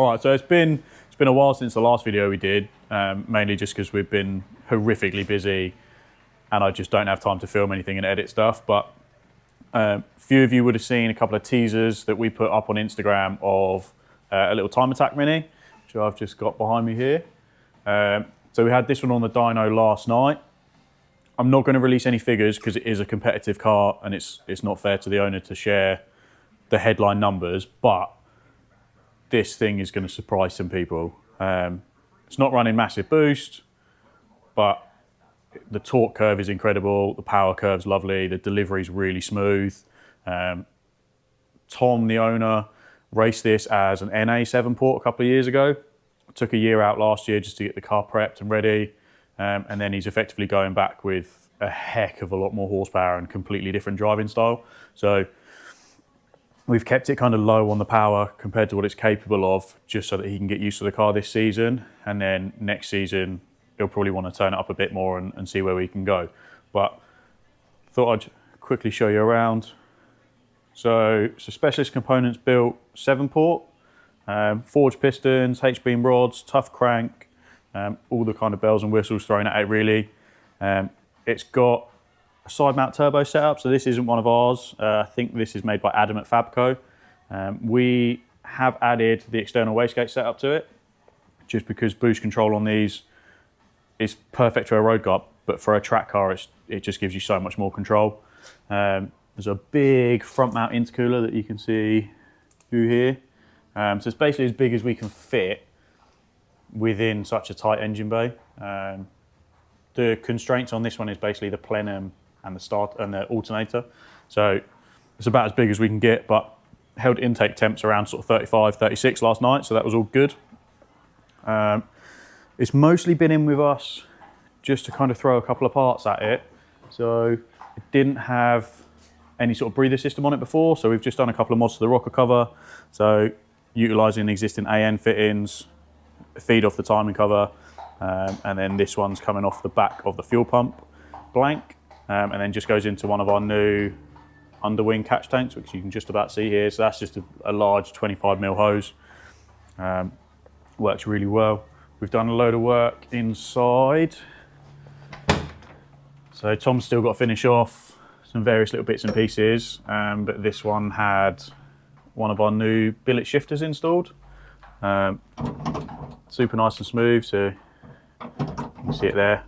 All right, so it's been a while since the last video we did, mainly just because we've been horrifically busy and I just don't have time to film anything and edit stuff. But a few of you would have seen a couple of teasers that we put up on Instagram of a little time attack mini, which I've just got behind me here. So we had this one on the dyno last night. I'm not going to release any figures because it is a competitive car and it's not fair to the owner to share the headline numbers, but this thing is going to surprise some people. It's not running massive boost, but the torque curve is incredible, the power curve's lovely, the delivery's really smooth. Tom, the owner, raced this as an NA 7-port a couple of years ago. Took a year out last year just to get the car prepped and ready. And then he's effectively going back with a heck of a lot more horsepower and completely different driving style. So we've kept it kind of low on the power compared to what it's capable of, just so that he can get used to the car this season. And then next season, he'll probably want to turn it up a bit more and see where we can go. But thought I'd quickly show you around. So it's a Specialist Components built 7-port, forged pistons, H-beam rods, tough crank, all the kind of bells and whistles thrown at it really. It's got a side mount turbo setup, so this isn't one of ours. I think this is made by Adam at Fabco. We have added the external wastegate setup to it, just because boost control on these is perfect for a road car, but for a track car, it just gives you so much more control. There's a big front mount intercooler that you can see through here. So it's basically as big as we can fit within such a tight engine bay. The constraints on this one is basically the plenum and the start and the alternator. So it's about as big as we can get, but held intake temps around sort of 35, 36 last night, so that was all good. It's mostly been in with us just to kind of throw a couple of parts at it. So it didn't have any sort of breather system on it before, so we've just done a couple of mods to the rocker cover. So utilising existing AN fittings, feed off the timing cover, and then this one's coming off the back of the fuel pump blank, and then just goes into one of our new underwing catch tanks, which you can just about see here. So that's just a large 25mm hose. Works really well. We've done a load of work inside. So Tom's still got to finish off some various little bits and pieces, but this one had one of our new billet shifters installed. Super nice and smooth, so you can see it there.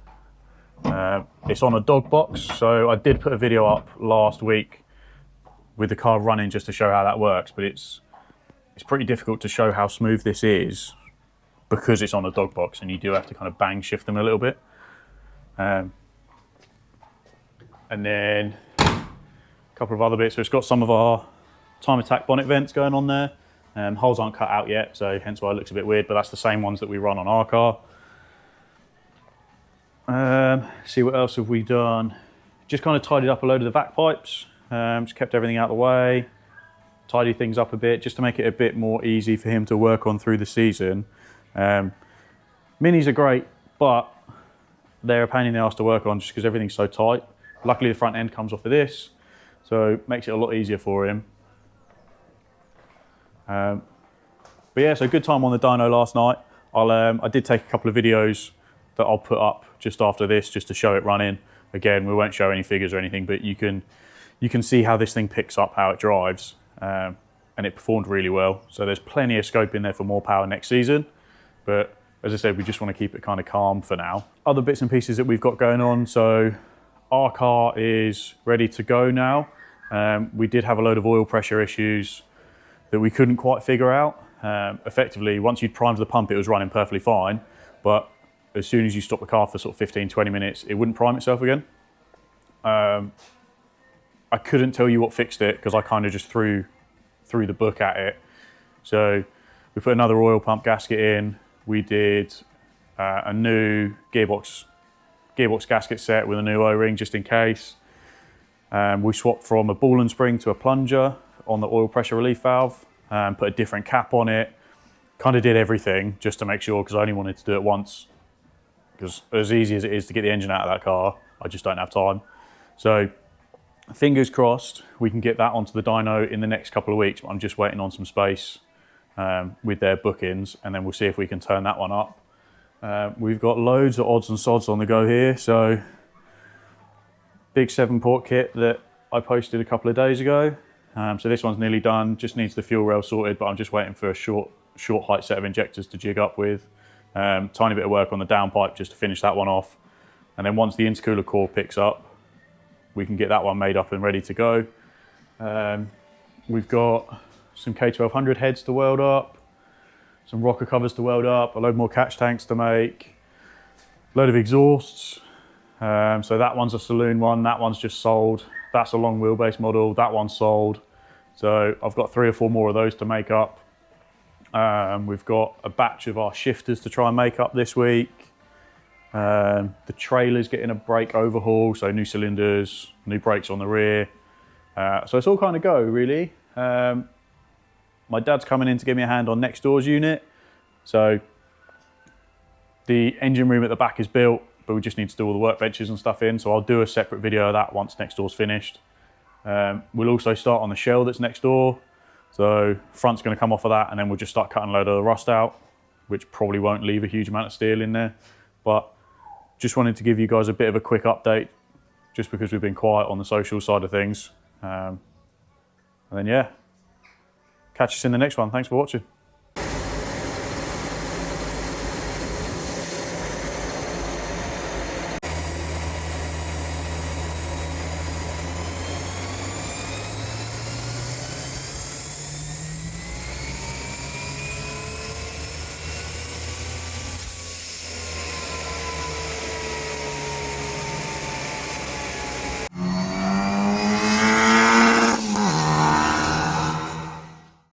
It's on a dog box, so I did put a video up last week with the car running just to show how that works, but it's pretty difficult to show how smooth this is because it's on a dog box and you do have to kind of bang shift them a little bit. And then a couple of other bits. So it's got some of our time attack bonnet vents going on there. Holes aren't cut out yet, so hence why it looks a bit weird, but that's the same ones that we run on our car. See what else have we done? Just kind of tidied up a load of the vac pipes, just kept everything out of the way, tidied things up a bit, just to make it a bit more easy for him to work on through the season. Minis are great, but they're a pain in the ass to work on just because everything's so tight. Luckily the front end comes off of this, so it makes it a lot easier for him. But yeah, so good time on the dyno last night. I did take a couple of videos that I'll put up just after this, just to show it running. Again, we won't show any figures or anything, but you can see how this thing picks up, how it drives, and it performed really well. So there's plenty of scope in there for more power next season. But as I said, we just want to keep it kind of calm for now. Other bits and pieces that we've got going on. So our car is ready to go now. We did have a load of oil pressure issues that we couldn't quite figure out. Effectively, once you'd primed the pump, it was running perfectly fine. But as soon as you stop the car for sort of 15, 20 minutes, it wouldn't prime itself again. I couldn't tell you what fixed it because I kind of just threw the book at it. So we put another oil pump gasket in. We did a new gearbox gasket set with a new O-ring just in case. We swapped from a ball and spring to a plunger on the oil pressure relief valve, put a different cap on it, kind of did everything just to make sure, because I only wanted to do it once, because as easy as it is to get the engine out of that car, I just don't have time. So fingers crossed we can get that onto the dyno in the next couple of weeks, but I'm just waiting on some space with their bookings, and then we'll see if we can turn that one up. We've got loads of odds and sods on the go here. So big 7-port kit that I posted a couple of days ago. So this one's nearly done, just needs the fuel rail sorted, but I'm just waiting for a short height set of injectors to jig up with. Tiny bit of work on the downpipe just to finish that one off. And then once the intercooler core picks up, we can get that one made up and ready to go. We've got some K1200 heads to weld up, some rocker covers to weld up, a load more catch tanks to make, a load of exhausts. So that one's a saloon one, that one's just sold. That's a long wheelbase model, that one's sold. So I've got 3 or 4 more of those to make up. We've got a batch of our shifters to try and make up this week. The trailer's getting a brake overhaul, so new cylinders, new brakes on the rear. So it's all kind of go, really. My dad's coming in to give me a hand on next door's unit. So the engine room at the back is built, but we just need to do all the workbenches and stuff in. So I'll do a separate video of that once next door's finished. We'll also start on the shell that's next door. So front's going to come off of that, and then we'll just start cutting a load of the rust out, which probably won't leave a huge amount of steel in there. But just wanted to give you guys a bit of a quick update, just because we've been quiet on the social side of things. And then yeah, catch us in the next one. Thanks for watching.